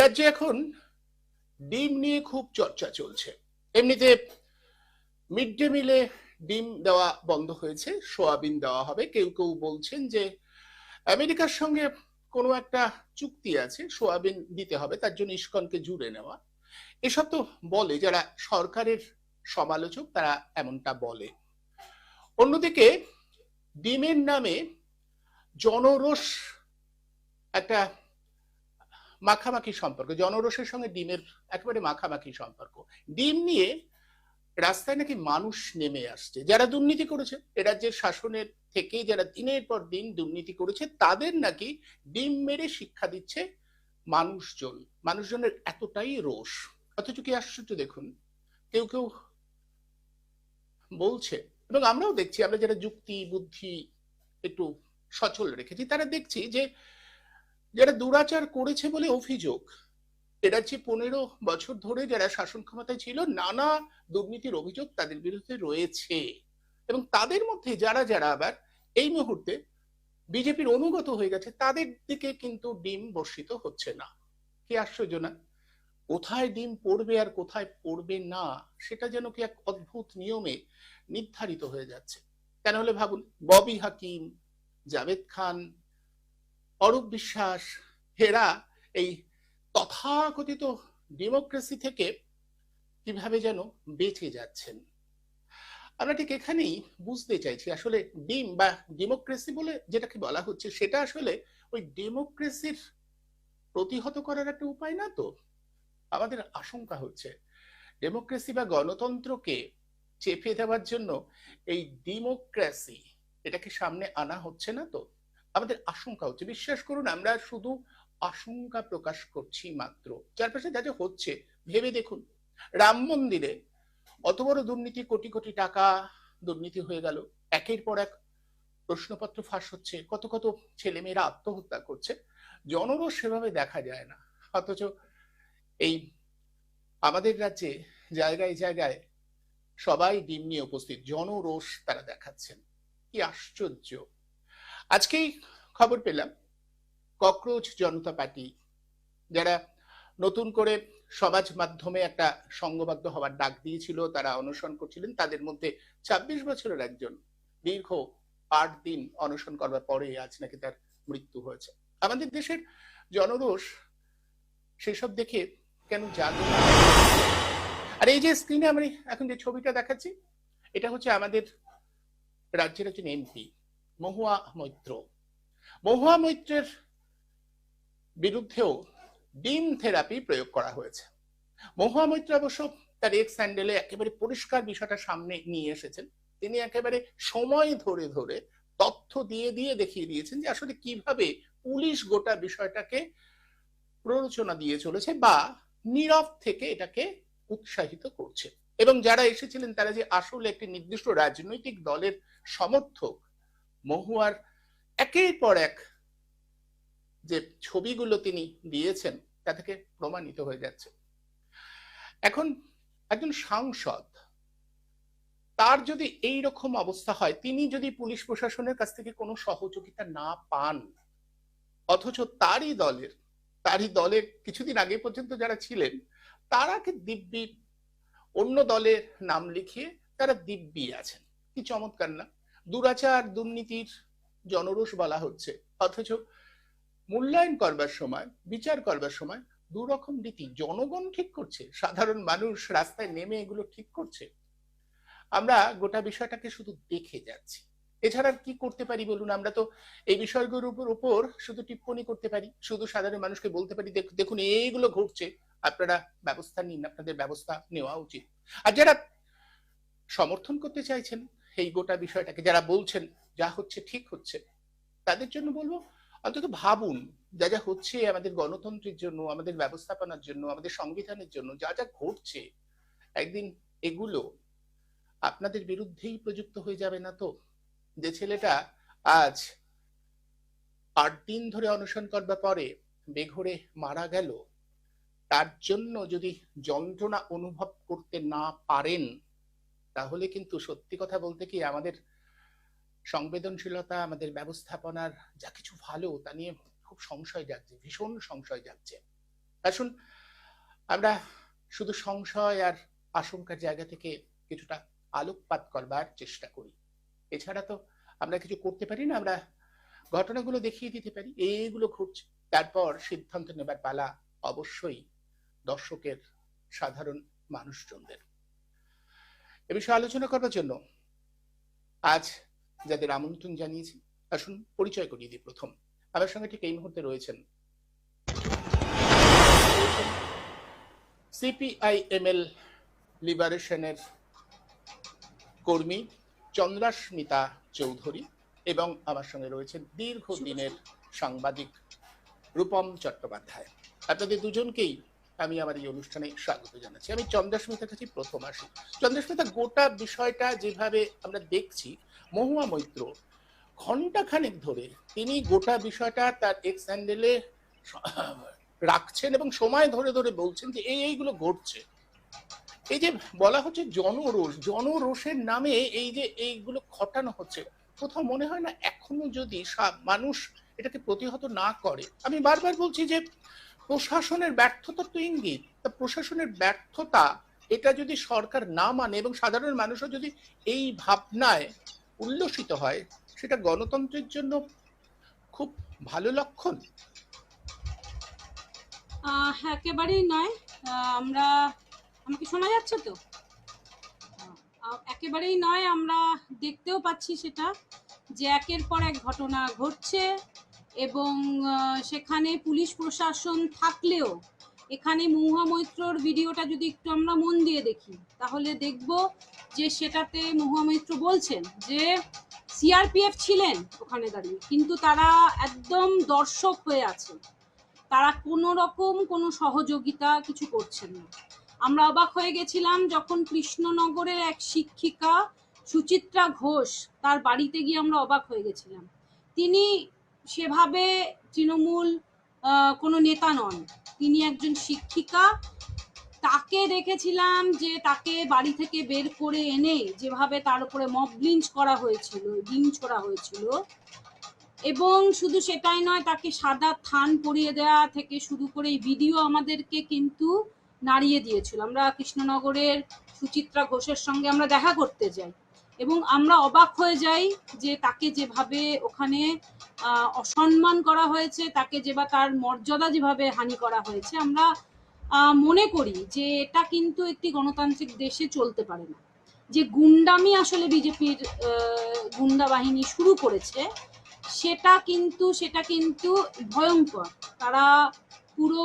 রাজ্যে এখন ডিম নিয়ে খুব চর্চা চলছে। এমনিতে মিড ডে মিলে ডিম দেওয়া বন্ধ হয়েছে, সোয়াবিন দেওয়া হবে। কেউ কেউ বলছেন যে আমেরিকার সঙ্গে কোনো একটা চুক্তি আছে, সোয়াবিন দিতে হবে, তার জন্য ইসকনকে জুড়ে নেওয়া। এসব তো বলে যারা সরকারের সমালোচক, তারা এমনটা বলে। অন্যদিকে ডিমের নামে জনরোষ, একটা মাখামাখি সম্পর্ক, জনরোষের সঙ্গে ডিমের একেবারে মাখামাখি সম্পর্ক। ডিম নিয়ে রাস্তায় নাকি মানুষ নেমে আসছে, যারা দুর্নীতি করেছে এ রাজ্যের শাসনের থেকে, যারা দিনের পর দিন দুর্নীতি করেছে, তাদের নাকি ডিম মেরে শিক্ষা দিচ্ছে মানুষজন। মানুষজনের এতটাই রোষ। অথচ কি আশ্চর্য দেখুন, কেউ কেউ বলছে, এবং আমরাও দেখছি, আমরা যারা যুক্তি বুদ্ধি একটু সচল রেখেছি, তারা দেখছি যে যারা দুরাচার করেছে বলে অভিযোগ, এরা যে 15 বছর ধরে যারা শাসন ক্ষমতায় ছিল, নানা দুর্নীতির অভিযোগ তাদের বিরুদ্ধে রয়েছে। এবং তাদের মধ্যে যারা যারা আবার এই মুহূর্তে বিজেপির অনুগত হয়ে গেছে, তাদের দিকে কিন্তু ডিম বর্ষিত হচ্ছে না। কি আশ্চর্য না? কোথায় ডিম পড়বে আর কোথায় পড়বে না, সেটা যেন কি এক অদ্ভুত নিয়মে নির্ধারিত হয়ে যাচ্ছে। কেন হলে ভাবুন, ববি হাকিম, জাভেদ খান, অরূপ বিশ্বাস, এরা এই তথাকথিত ডেমোক্রেসি থেকে কিভাবে যেন বেঁচে যাচ্ছেন। আমরা ঠিক এখানেই বুঝতে চাইছি আসলে ডিম বা ডেমোক্রেসি বলে যেটাকে বলা হচ্ছে, সেটা আসলে ওই ডেমোক্রেসির প্রতিহত করার একটা উপায় না তো। আমাদের আশঙ্কা হচ্ছে ডেমোক্রেসি বা গণতন্ত্রকে চেপে দেওয়ার জন্য এই ডেমোক্রেসি, এটাকে সামনে আনা হচ্ছে না তো। আমাদের আশঙ্কা হচ্ছে, বিশ্বাস করুন, আমরা শুধু আশঙ্কা প্রকাশ করছি মাত্র। চারপাশে যা যা হচ্ছে ভেবে দেখুন। রাম মন্দিরে অত বড় দুর্নীতি, কোটি কোটি টাকা দুর্নীতি হয়ে গেল, একের পর এক প্রশ্নপত্র ফাঁস হচ্ছে, কত কত ছেলেমেয়েরা আত্মহত্যা করছে, জনরোষ সেভাবে দেখা যায় না। অথচ এই আমাদের রাজ্যে জায়গায় জায়গায় সবাই ডিম নিয়ে উপস্থিত, জনরোষ তারা দেখাচ্ছেন। কি আশ্চর্য! আজকেই খবর পেলাম ককরোচ জনতা পার্টি, যারা নতুন করে সমাজ মাধ্যমে একটা সংঘবদ্ধ হওয়ার ডাক দিয়েছিল, তারা অনশন করছিলেন, তাদের মধ্যে 26 বছরের একজন দীর্ঘ 8 দিন অনশন করবার পরে আজ নাকি তার মৃত্যু হয়েছে। আমাদের দেশের জনরোষ সেসব দেখে কেন জাগে না? আর এই যে স্ক্রিনে আমি এখন যে ছবিটা দেখাচ্ছি, এটা হচ্ছে আমাদের রাজ্যের একজন এমপি, মহুয়া মৈত্র। মহুয়া মৈত্রের বিরুদ্ধেও ডিম থেরাপি প্রয়োগ করা হয়েছে। মহুয়া মৈত্র অবশ্য তার এক্স হ্যান্ডেলে একেবারে পরিষ্কার বিষয়টা সামনে নিয়ে এসেছেন। তিনি একেবারে সময় ধরে ধরে তথ্য দিয়ে দিয়ে দেখিয়ে দিয়েছেন যে আসলে কিভাবে পুলিশ গোটা বিষয়টাকে প্ররোচনা দিয়ে চলেছে বা নীরব থেকে এটাকে উৎসাহিত করছে। এবং যারা এসেছিলেন তারা যে আসলে একটি নির্দিষ্ট রাজনৈতিক দলের সমর্থক, মহুয়ার একের পর এক যে ছবিগুলো তিনি দিয়েছেন তা থেকে প্রমাণিত হয়ে যাচ্ছে। এখন একজন সাংসদ, তার যদি এই রকম অবস্থা হয়, তিনি যদি পুলিশ প্রশাসনের কাছ থেকে কোনো সহযোগিতা না পান, অথচ তারই দলের কিছুদিন আগে পর্যন্ত যারা ছিলেন তারা কি দিব্যি অন্য দলের নাম লিখিয়ে তারা দিব্যি আছেন। কি চমৎকার না? দুরাচার দুর্নীতির জনরোষ বলা হচ্ছে, অথচ মূল্যায়ন করবার সময়, বিচার করবার সময় দুরকম রীতি জনগণ ঠিক করছে, সাধারণ মানুষ রাস্তায় নেমে এগুলো ঠিক করছে। আমরা গোটা বিষয়টাকে শুধু দেখে যাচ্ছি। এছাড়া কি করতে পারি বলুন? আমরা তো এই বিষয়গুলোর উপর শুধু টিপ্পণী করতে পারি, শুধু সাধারণ মানুষকে বলতে পারি দেখুন এইগুলো ঘটছে, আপনারা ব্যবস্থা নিন, আপনাদের ব্যবস্থা নেওয়া উচিত। আর যারা সমর্থন করতে চাইছেন এই গোটা বিষয়টাকে, যারা বলছেন যা হচ্ছে ঠিক হচ্ছে, তাদের জন্য বলবো অন্তত ভাবুন, যা যা হচ্ছে আমাদের গণতন্ত্রের জন্য, আমাদের ব্যবস্থাপনার জন্য, আমাদের সংবিধানের জন্য, যা যা ঘটছে, একদিন এগুলো আপনাদের বিরুদ্ধেই প্রযুক্ত হয়ে যাবে না তো? যে ছেলেটা আজ 8 দিন ধরে অনশন করবার পরে বেঘরে মারা গেল, তার জন্য যদি যন্ত্রণা অনুভব করতে না পারেন, তাহলে কিন্তু সত্যি কথা বলতে কি আমাদের সংবেদনশীলতা, আমাদের ব্যবস্থাপনার যা কিছু ভালো, তা নিয়ে খুব সংশয় জাগছে, ভীষণ সংশয় জাগছে। আসুন আমরা শুধু সংশয় আর আশঙ্কার জায়গা থেকে কিছুটা আলোকপাত করবার চেষ্টা করি। এছাড়া তো আমরা কিছু করতে পারি না। আমরা ঘটনাগুলো দেখিয়ে দিতে পারি এইগুলো ঘটছে, তারপর সিদ্ধান্ত নেবার পালা অবশ্যই দর্শকের, সাধারণ মানুষজনদের। এ বিষয়ে আলোচনা করবার জন্য আজ যাদের আমন্ত্রণ জানিয়েছি, আসুন পরিচয় করিয়ে দিই। প্রথম আমার সঙ্গে ঠিক এই মুহূর্তে রয়েছেন সিপিআইএমএল লিবারেশনের কর্মী চন্দ্রাস্মিতা চৌধুরী, এবং আমার সঙ্গে রয়েছেন দীর্ঘদিনের সাংবাদিক রূপম চট্টোপাধ্যায়। আপনাদের দুজনকেই আমি আমার এই অনুষ্ঠানে স্বাগত জানাচ্ছি। আমি চন্দ্রাস্মিতার কাছে প্রথম আসি। চন্দ্রাস্মিতা, গোটা বিষয়টা যেভাবে আমরা দেখছি, মহুয়া মৈত্র ঘন্টাখানেক ধরে তিনি গোটা বিষয়টা তার এক্স হ্যান্ডেলে রাখছেন এবং সময় ধরে ধরে বলছেন যে এইগুলো ঘটছে। এই যে বলা হচ্ছে জনরোষ, জনরোষের নামে এই যে এইগুলো ঘটানো হচ্ছে, কোথাও মনে হয় না এখনো যদি মানুষ এটাকে প্রতিহত না করে? আমি বারবার বলছি যে প্রশাসনের ব্যর্থতা তো ইঙ্গিত, তা প্রশাসনের ব্যর্থতা এটা যদি সরকার না মানে এবং সাধারণ মানুষও যদি এই ভাবনায় উল্লসিত হয়, সেটা গণতন্ত্রের জন্য খুব ভালো লক্ষণ। একেবারেই নয়। আমরা, আমাকে শোনা যাচ্ছে তো? একেবারেই নয়। আমরা দেখতেও পাচ্ছি সেটা যে একের পর এক ঘটনা ঘটছে এবং সেখানে পুলিশ প্রশাসন থাকলেও এখানে মহুয়া মৈত্রর ভিডিওটা যদি একটু আমরা মন দিয়ে দেখি তাহলে দেখব যে সেটাতে মহুয়া মৈত্র বলছেন যে সিআরপিএফ ছিলেন ওখানে দাঁড়িয়ে, কিন্তু তারা একদম দর্শক হয়ে আছে, তারা কোনো রকম কোনো সহযোগিতা কিছু করছেন না। আমরা অবাক হয়ে গেছিলাম যখন কৃষ্ণনগরের এক শিক্ষিকা সুচিত্রা ঘোষ, তার বাড়িতে গিয়ে আমরা অবাক হয়ে গেছিলাম। তিনি সেভাবে তৃণমূল কোনো নেতা নন, তিনি একজন শিক্ষিকা। তাকে দেখেছিলাম যে তাকে বাড়ি থেকে বের করে এনে যেভাবে তার উপরে মব লিঞ্চ করা হয়েছিল, ডিম ছোড়া হয়েছিল, এবং শুধু সেটাই নয়, তাকে সাদা থান পরিয়ে দেওয়া থেকে শুরু করে এই ভিডিও আমাদেরকে কিন্তু নাড়িয়ে দিয়েছিল। আমরা কৃষ্ণনগরের সুচিত্রা ঘোষের সঙ্গে আমরা দেখা করতে যাই এবং আমরা অবাক হয়ে যাই যে তাকে যেভাবে ওখানে অসম্মান করা হয়েছে, তাকে যেভাবে তার মর্যাদা যেভাবে হানি করা হয়েছে। আমরা মনে করি যে এটা কিন্তু একটি গণতান্ত্রিক দেশে চলতে পারে না। যে গুন্ডামি আসলে বিজেপির গুন্ডা বাহিনী শুরু করেছে সেটা কিন্তু ভয়ঙ্কর। তারা পুরো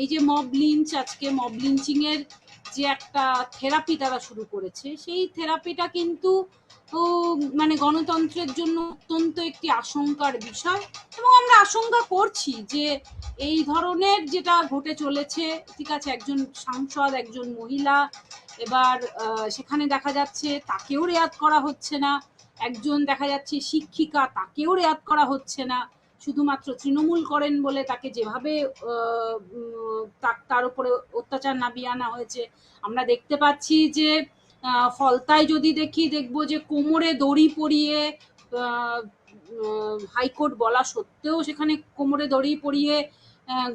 এই যে মব লিঞ্চ, আজকে মব লিঞ্চিং এর যে একটা থেরাপি তারা শুরু করেছে, সেই থেরাপিটা কিন্তু মানে গণতন্ত্রের জন্য অত্যন্ত একটি আশঙ্কার বিষয়। এবং আমরা আশঙ্কা করছি যে এই ধরনের যেটা ঘটে চলেছে, ঠিক আছে, একজন সাংসদ, একজন মহিলা, এবার সেখানে দেখা যাচ্ছে তাকেও রেয়াত করা হচ্ছে না, একজন দেখা যাচ্ছে শিক্ষিকা, তাকেও রেয়াত করা হচ্ছে না, শুধুমাত্র তৃণমূল করেন বলে তাকে যেভাবে তার উপরে অত্যাচার নামিয়ে আনা হয়েছে। আমরা দেখতে পাচ্ছি যে ফলতায় যদি দেখবো যে কোমরে দড়ি পরিয়ে, হাইকোর্ট বলা সত্ত্বেও সেখানে কোমরে দড়ি পরিয়ে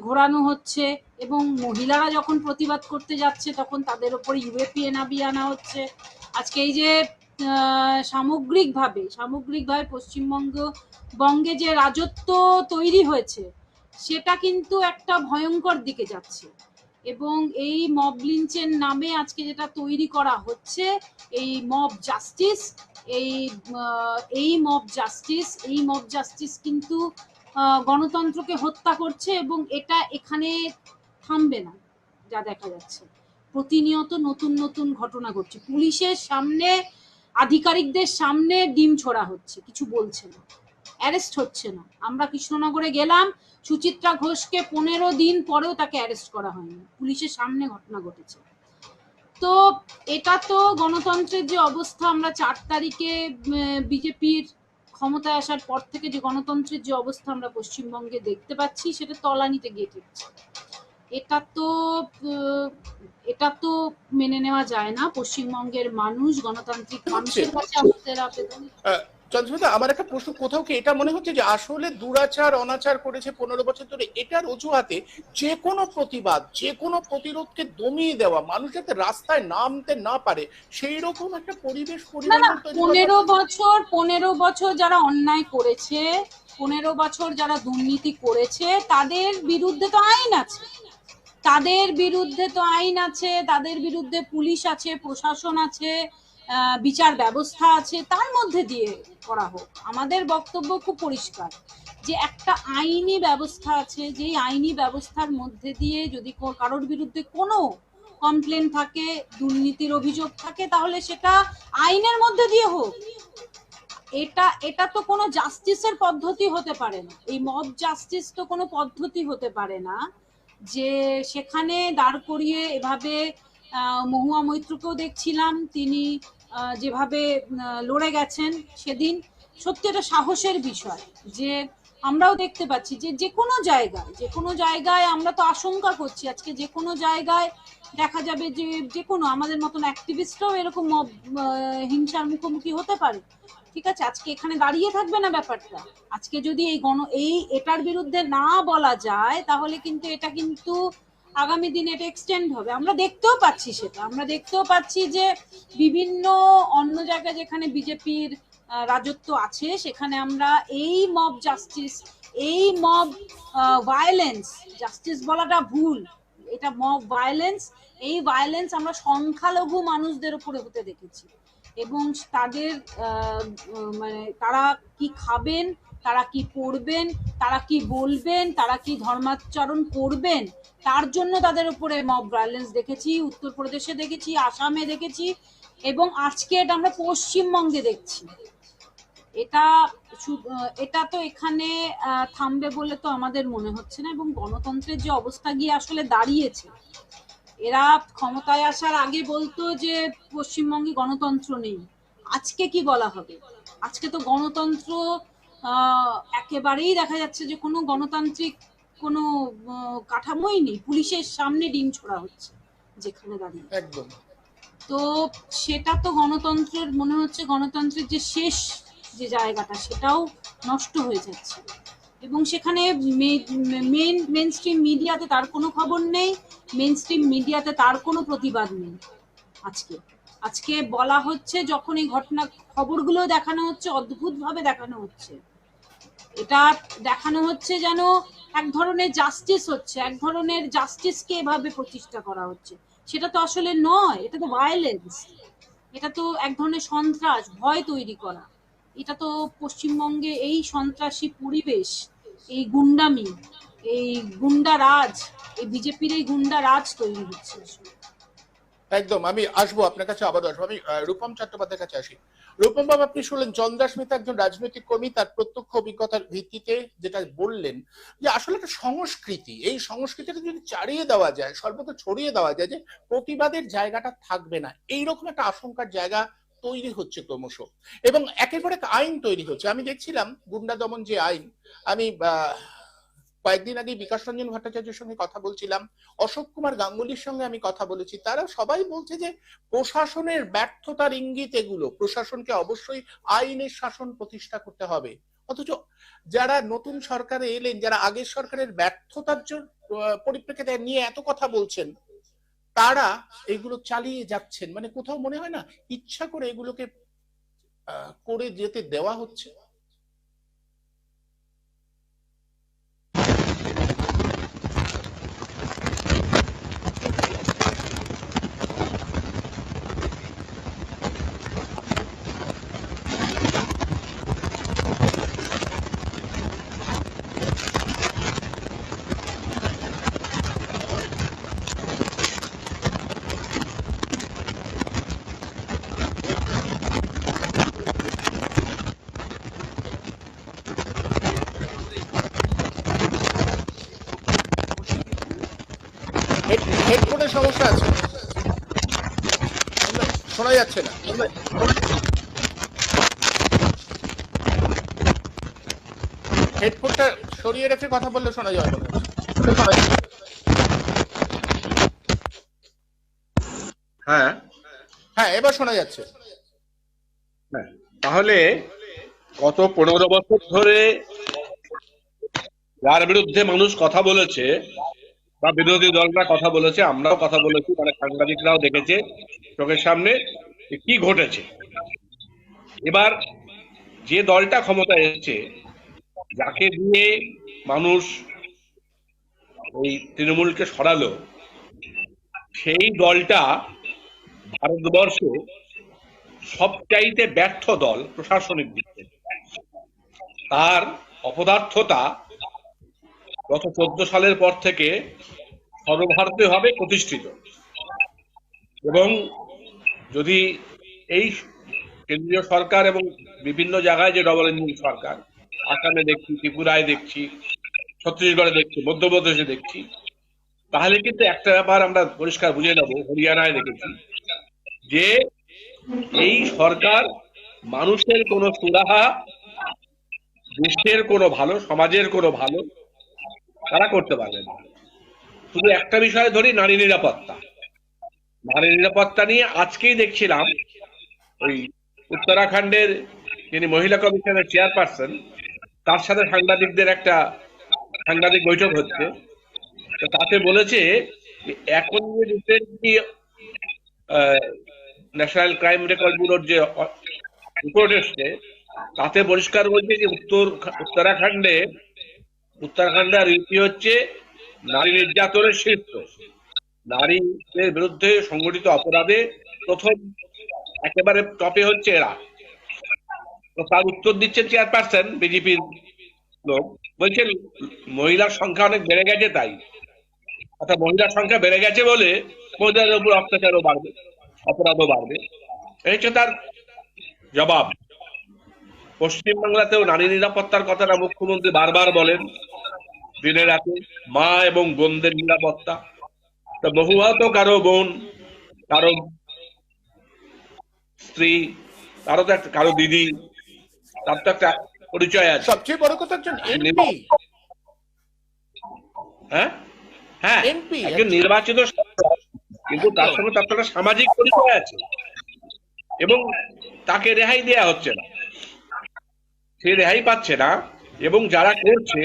ঘোরানো হচ্ছে, এবং মহিলারা যখন প্রতিবাদ করতে যাচ্ছে তখন তাদের উপরে ইউএপিএ নামিয়ে আনা হচ্ছে। আজকে এই যে সামগ্রিকভাবে পশ্চিমবঙ্গে যে রাজত্ব তৈরি হয়েছে সেটা কিন্তু একটা ভয়ঙ্কর দিকে যাচ্ছে। এবং এই মব লিঞ্চের নামে আজকে যেটা তৈরি করা হচ্ছে, এই মব জাস্টিস কিন্তু গণতন্ত্রকে হত্যা করছে, এবং এটা এখানে থামবে না। যা দেখা যাচ্ছে প্রতিনিয়ত নতুন নতুন ঘটনা ঘটছে, পুলিশের সামনে, আধিকারিকদের সামনে ডিম ছোড়া হচ্ছে, কিছু বলছে না, অ্যারেস্ট হচ্ছে না। আমরা কৃষ্ণনগরে গেলাম, সুচিত্রা ঘোষকে 15 দিন পরেও তাকে অ্যারেস্ট করা হয়নি, পুলিশের সামনে ঘটনা ঘটেছে। তো এটা তো গণতন্ত্রের যে অবস্থা, আমরা 4 তারিখে বিজেপির ক্ষমতায় আসার পর থেকে যে গণতন্ত্রের যে অবস্থা আমরা পশ্চিমবঙ্গে দেখতে পাচ্ছি, সেটা তলানিতে গিয়ে ঠেকছে। এটা তো মেনে নেওয়া যায় না। পশ্চিমবঙ্গের মানুষ, গণতান্ত্রিক মানুষের কাছে আমাদের আবেদন। চন্দ্রমিতা, আমার একটা প্রশ্ন, কোথাও কি এটা মনে হচ্ছে যে আসলে দুরাচার অনাচার করেছে 15 বছর ধরে, এটার অজুহাতে যে কোনো প্রতিবাদ, যে কোনো প্রতিরোধকে দমিয়ে দেওয়া, মানুষ যাতে রাস্তায় নামতে না পারে সেই রকম একটা পরিবেশ না না, পরিমণ্ডল তৈরি করা? 15 বছর যারা অন্যায় করেছে, 15 বছর যারা দুর্নীতি করেছে, তাদের বিরুদ্ধে তো আইন আছে, তাদের বিরুদ্ধে তো আইন আছে, তাদের বিরুদ্ধে পুলিশ আছে, প্রশাসন আছে, বিচার ব্যবস্থা আছে, তার মধ্যে দিয়ে করা হোক। আমাদের বক্তব্য খুব পরিষ্কার যে একটা আইনি ব্যবস্থা আছে, যেই আইনি ব্যবস্থার মধ্যে দিয়ে যদি কারোর বিরুদ্ধে কোনো কমপ্লেন থাকে, দুর্নীতির অভিযোগ থাকে, তাহলে সেটা আইনের মধ্যে দিয়ে হোক। এটা তো কোনো জাস্টিসের পদ্ধতি হতে পারে না, এই মব জাস্টিস তো কোনো পদ্ধতি হতে পারে না যে সেখানে দাঁড় করিয়ে এভাবে। মহুয়া মৈত্রকেও দেখছিলাম, তিনি যেভাবে লড়ে গেছেন সেদিন, সত্যি এটা সাহসের বিষয়। যে আমরাও দেখতে পাচ্ছি যে যে কোনো জায়গায় আমরা তো আশঙ্কা করছি আজকে যে কোনো জায়গায় দেখা যাবে যে যে কোনো আমাদের মতন অ্যাক্টিভিস্টরাও এরকম হিংসার মুখোমুখি হতে পারে। ঠিক আছে, আজকে এখানে দাঁড়িয়ে থাকবে না ব্যাপারটা। আজকে যদি এটার বিরুদ্ধে না বলা যায়, তাহলে কিন্তু এটা কিন্তু আগামী দিনে এটা এক্সটেন্ড হবে। আমরা দেখতেও পাচ্ছি সেটা, আমরা দেখতেও পাচ্ছি যে বিভিন্ন অন্য জায়গায় যেখানে বিজেপির রাজত্ব আছে, সেখানে আমরা এই মব জাস্টিস, এই মব ভায়োলেন্স, জাস্টিস বলাটা ভুল, এটা মব ভায়োলেন্স, এই ভায়োলেন্স আমরা সংখ্যালঘু মানুষদের উপরে হতে দেখেছি। এবং তাদের মানে তারা কি খাবেন, তারা কি পড়বেন, তারা কি বলবেন, তারা কি ধর্মাচরণ করবেন, তার জন্য তাদের উপরে মব ভায়োলেন্স দেখেছি, উত্তরপ্রদেশে দেখেছি, আসামে দেখেছি, এবং আজকে এটা আমরা পশ্চিমবঙ্গে দেখছি। এটা এটা তো এখানে থামবে বলে তো আমাদের মনে হচ্ছে না। এবং গণতন্ত্রের যে অবস্থা গিয়ে আসলে দাঁড়িয়েছে, এরা ক্ষমতায় আসার আগে বলতো যে পশ্চিমবঙ্গে গণতন্ত্র নেই, আজকে কি বলা হবে? আজকে তো গণতন্ত্র একেবারেই দেখা যাচ্ছে যে কোনো গণতান্ত্রিক কোনো কাঠামোই নেই, পুলিশের সামনে ডিম ছোড়া হচ্ছে যেখানে দাঁড়িয়ে। একদম। তো সেটা তো গণতন্ত্রের মনে হচ্ছে, গণতন্ত্রের যে শেষ যে জায়গাটা, সেটাও নষ্ট হয়ে যাচ্ছে। এবং সেখানে মেন স্ট্রিম মিডিয়াতে তার কোনো খবর নেই, মেন স্ট্রিম মিডিয়াতে তার কোনো প্রতিবাদ নেই। আজকে বলা হচ্ছে, যখন এই ঘটনা খবরগুলো দেখানো হচ্ছে, অদ্ভুতভাবে দেখানো হচ্ছে, এটা দেখানো হচ্ছে যেন এক ধরনের জাস্টিস হচ্ছে, এক ধরনের জাস্টিসকে এভাবে প্রতিষ্ঠা করা হচ্ছে। সেটা তো আসলে নয়, এটা তো ভায়োলেন্স, এটা তো এক ধরনের সন্ত্রাস, ভয় তৈরি করা। এটা তো পশ্চিমবঙ্গে এই সন্ত্রাসী পরিবেশ, এই গুন্ডামি, এই গুন্ডা রাজ, এই বিজেপির এই গুন্ডা রাজ তৈরি হচ্ছে। একদম। আমি আসবো আপনার কাছে, আবার আসবো। আমি রূপম চট্টোপাধ্যায়ের কাছে আসি। রূপম বাবু, আপনি শুনলেন চন্দ্রাস্মিতা একজন রাজনৈতিক কর্মী, তার প্রত্যক্ষ অভিজ্ঞতার ভিত্তিতে যেটা বললেন যে আসলে একটা সংস্কৃতি, এই সংস্কৃতিটা যদি চালিয়ে দেওয়া যায়, সর্বত্র ছড়িয়ে দেওয়া যায়, যে প্রতিবাদের জায়গাটা থাকবে না, এইরকম একটা আশঙ্কার জায়গা তৈরি হচ্ছে ক্রমশ, এবং একের পর এক আইন তৈরি হচ্ছে। আমি দেখছিলাম গুন্ডা দমন যে আইন, আমি কয়েকদিন আগে বিকাশ রঞ্জন ভট্টাচার্যের সঙ্গে কথা বলছিলাম, অশোক কুমার গাঙ্গুলির সঙ্গে আমি কথা বলেছি, তারা সবাই বলছে যে প্রশাসনের ব্যর্থতার ইঙ্গিত এগুলো, প্রশাসনকে অবশ্যই আইনের শাসন প্রতিষ্ঠা করতে হবে। অথচ যারা নতুন সরকারে এলেন, যারা আগের সরকারের ব্যর্থতার পরিপ্রেক্ষিতে নিয়ে এত কথা বলছেন, তারা এগুলো চালিয়ে যাচ্ছেন। মানে কোথাও মনে হয় না ইচ্ছা করে এগুলোকে করে যেতে দেওয়া হচ্ছে? হেডফোনের সমস্যা আছে, শোনা যাচ্ছে না। হেডফোনটা সরিয়ে রেখে কথা বললে শোনা যাবে না। হ্যাঁ হ্যাঁ, এবার শোনা যাচ্ছে। তাহলে গত 15 বছর ধরে যার বিরুদ্ধে মানুষ কথা বলেছে বা বিরোধী দলরা কথা বলেছে, আমরাও কথা বলেছি, মানে সাংবাদিকরাও দেখেছে চোখের সামনে যে কি ঘটেছে। এবার যে দলটা ক্ষমতায় এসেছে, যাকে দিয়ে মানুষ ওই তৃণমূলকে সরালো, সেই দলটা ভারতবর্ষে সবচাইতে ব্যর্থ দল প্রশাসনিক দিক থেকে। তার অপদার্থতা গত 14 সালের পর থেকে সর্বভারতীয়ভাবে প্রতিষ্ঠিত। এবং যদি এই কেন্দ্রীয় সরকার এবং বিভিন্ন জায়গায় যে ডবল ইঞ্জিন সরকার, আসামে দেখছি, ত্রিপুরায় দেখছি, ছত্তিশগড়ে দেখছি, মধ্যপ্রদেশে দেখছি, তাহলে কিন্তু একটা ব্যাপার আমরা পরিষ্কার বুঝে নেব, হরিয়ানায় দেখেছি যে এই সরকার মানুষের কোনো সুরাহা, দেশের কোনো ভালো, সমাজের কোনো ভালো তারা করতে পারবে না। শুধু একটা বিষয় ধরি, নারী নিরাপত্তা। নারী নিরাপত্তা নিয়ে আজকেই দেখছিলাম ওই উত্তরাখণ্ডের যিনি মহিলা কমিশনের চেয়ারপারসন, তার সাথে সাংবাদিকদের একটা সাংবাদিক বৈঠক হচ্ছে। তো তাতে বলেছে যে এখন যে রিসেন্টলি ন্যাশনাল ক্রাইম রেকর্ড ব্যুরোর যে রিপোর্ট এসছে, তাতে পরিষ্কার বলছে যে উত্তরাখণ্ডে আর ইউপি হচ্ছে নারী নির্যাতনের শীর্ষ। নারীদের বিরুদ্ধে সংগঠিত অপরাধে প্রথম একেবারে টপে হচ্ছে এরা। তো তার উত্তর দিচ্ছেন চেয়ারপারসন, বিজেপির লোক, বলছেন মহিলার সংখ্যা অনেক বেড়ে গেছে, তাই অর্থাৎ মহিলার সংখ্যা বেড়ে গেছে বলে মহিলাদের উপর অত্যাচারও বাড়বে, অপরাধও বাড়বে। এই হচ্ছে তার জবাব। পশ্চিমবাংলাতেও নারী নিরাপত্তার কথাটা মুখ্যমন্ত্রী বারবার বলেন, দিনে রাতে মা এবং বোনদের নিরাপত্তা। তো বহুহত কারো বোন, কারো স্ত্রী, কারো তো একটা, কারো দিদি, তার তো একটা পরিচয় আছে। সবচেয়ে বড় কথা একজন এমপি। হ্যাঁ হ্যাঁ, এমপি একজন নির্বাচিত, কিন্তু তার সঙ্গে তার একটা সামাজিক পরিচয় আছে, এবং তাকে রেহাই দেয়া হচ্ছে না, সে রেহাই পাচ্ছে না। এবং যারা করছে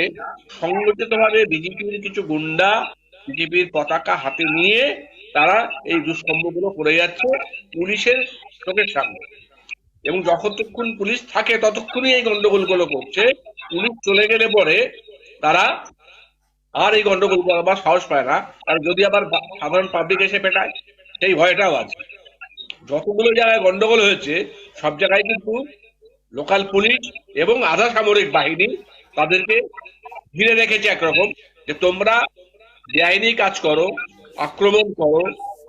সংগঠিতভাবে বিজেপির কিছু গুন্ডা, বিজেপির পতাকা হাতে নিয়ে তারা এই দুষ্কর্মগুলো করে যাচ্ছে পুলিশের চোখের সামনে। এবং যতক্ষণ পুলিশ থাকে ততক্ষণই এই গন্ডগোলগুলো করছে। পুলিশ চলে গেলে পরে তারা আর এই গন্ডগোল করার সাহস পায় না, আর যদি আবার সাধারণ পাবলিক এসে পেটায় সেই ভয়টাও আছে। যতগুলো জায়গায় গন্ডগোল হয়েছে সব জায়গায় কিন্তু লোকাল পুলিশ এবং আধা সামরিক বাহিনী তাদেরকে ঘিরে রেখেছে একরকম, যে তোমরা বেআইনি কাজ করো, আক্রমণ করো,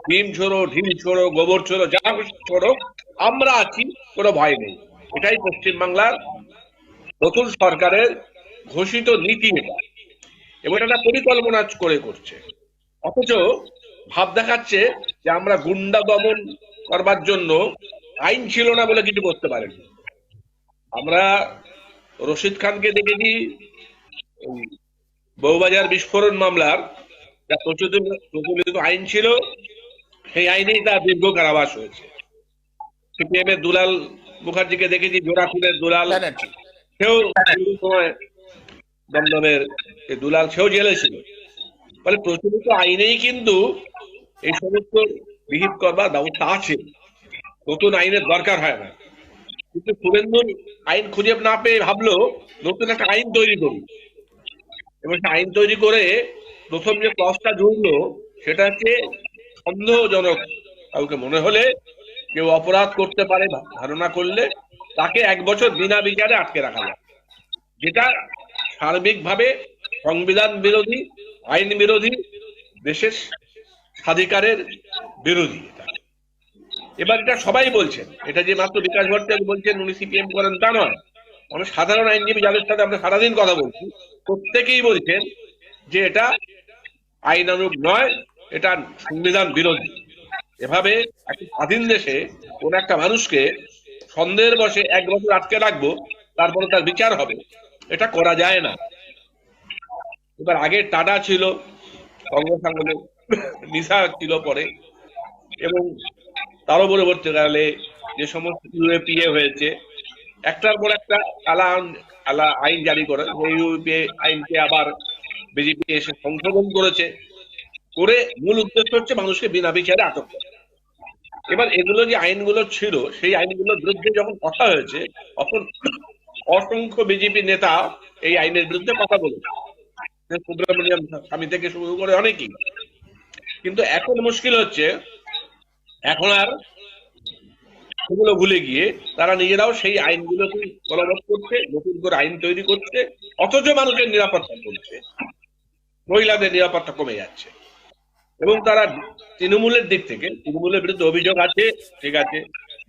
ডিম ছোড়ো, ঢিল ছোড়ো, গোবর ছোড়ো, যা খুশি ছোড়ো, আমরা আছি, কোনো ভয় নেই। এটাই পশ্চিমবাংলার নতুন সরকারের ঘোষিত নীতি এটা, এবং এটা পরিকল্পনা করে করছে। অথচ ভাব দেখাচ্ছে যে আমরা গুন্ডা দমন করবার জন্য আইন ছিল না বলে কিছু করতে পারেনি। আমরা রশিদ খানকে দেখেছি বউবাজার বিস্ফোরণ মামলার যা প্রচলিত আইন ছিল, সেই আইনেই তার দীর্ঘ কারাবাস হয়েছে। সিপিএম এর দুলাল মুখার্জিকে দেখেছি, জোড়া খুনের দুলাল, সেও সময় দমদমের দুলাল, সেও জেলে ছিল। ফলে প্রচলিত আইনেই কিন্তু এই সমস্ত বিহিত করবার ব্যবস্থা আছে, নতুন আইনের দরকার হয় না। কিন্তু শুভেন্দুর আইন খুঁজে না পেয়ে ভাবলো নতুন একটা আইন তৈরি করুন, এবং আইন তৈরি করে প্রথম যে ক্লসটা জুড়লো সেটা হচ্ছে সন্দেহজনক কাউকে মনে হলে, কেউ অপরাধ করতে পারে ধারণা করলে, তাকে 1 বছর বিনা বিচারে আটকে রাখা যায়, যেটা সার্বিকভাবে সংবিধান বিরোধী, আইন বিরোধী, দেশের স্বাধিকারের বিরোধী। এবার এটা সবাই বলছেন, এটা যে মাত্র বিকাশ ভট্টাচার্য বলছেন উনি সিপিএম করেন তা নয়, অনেক সাধারণ আইনজীবী যাদের সাথে আমরা সারাদিন কথা বলছি প্রত্যেকেই বলছেন যে এটা আইনানুগ নয়, এটা সংবিধান বিরোধী। এভাবে একটা স্বাধীন দেশে কোন একটা মানুষকে সন্দেহের বশে 1 বছর আটকে রাখবো, তারপরে তার বিচার হবে, এটা করা যায় না। এবার আগে টাটা ছিল, কংগ্রেস আমলে নিশা ছিল পরে, এবং তারও পরবর্তীকালে যে সমস্ত ইউএপিএ হয়েছে, একটার পর একটা কালা কালা আইন জারি করে, ইউপি আইনকে আবার বিজেপি এসে সংশোধন করেছে, করে মূল উদ্দেশ্য হচ্ছে মানুষকে বিনা বিচারে আটক করা। এবার এগুলো যে আইনগুলো ছিল, সেই আইনগুলোর বিরুদ্ধে যখন কথা হয়েছে, তখন অসংখ্য বিজেপি নেতা এই আইনের বিরুদ্ধে কথা বলেছে, সুব্রমণিয়াম স্বামী থেকে শুরু করে অনেকেই। কিন্তু এখন মুশকিল হচ্ছে, এখন আর সেগুলো ভুলে গিয়ে তারা নিজেরাও সেই আইনগুলোকে বলবৎ করছে, নতুন করে আইন তৈরি করছে, অথচ মানুষের নিরাপত্তা কমছে, মহিলাদের নিরাপত্তা কমে যাচ্ছে। এবং তারা তৃণমূলের দিক থেকে, তৃণমূলের বিরুদ্ধে অভিযোগ আছে, ঠিক আছে,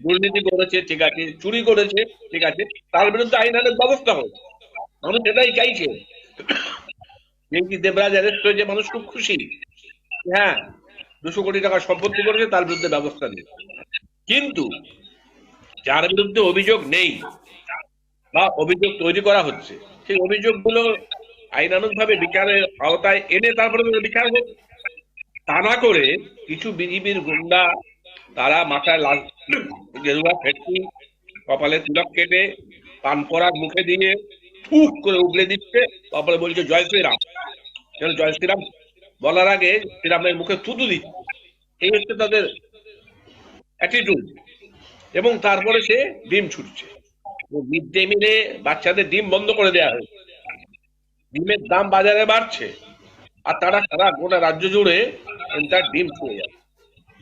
দুর্নীতি করেছে, ঠিক আছে, চুরি করেছে, ঠিক আছে, তার বিরুদ্ধে আইনের ব্যবস্থা হোক, মানুষ এটাই চাইছে। যেমনি দেবরাজ অ্যারেস্ট হয়েছে, মানুষ খুব খুশি, হ্যাঁ 200 কোটি টাকা সম্পত্তি করেছে, তার বিরুদ্ধে ব্যবস্থা নেই। কিন্তু যার বিরুদ্ধে অভিযোগ নেই বা অভিযোগ তৈরি করা হচ্ছে, সেই অভিযোগগুলো আইনানুগ ভাবে বিচারের আওতায় এনে তারপরে বিচার হোক। তা না করে কিছু বিজেপির গুন্ডা, তারা মাথায় লাল গেরুয়া ফেটকি, কপালে তিলক কেটে, পান পরাগ মুখে দিয়ে ফুক করে উগলে দিচ্ছে, তারপরে বলছে জয় শ্রীরাম। জয় শ্রীরাম বলার আগে শ্রীরামের মুখে থুতু দিচ্ছে, এই হচ্ছে তাদের অ্যাটিটিউড। এবং তারপরে সে ডিম ছুটছে। মিড ডে মিলে বাচ্চাদের ডিম বন্ধ করে দেওয়া হয়েছে, ডিমের দাম বাজারে বাড়ছে, আর তারা সারা গোটা রাজ্য জুড়ে তার ডিম ছুঁয়ে যাচ্ছে।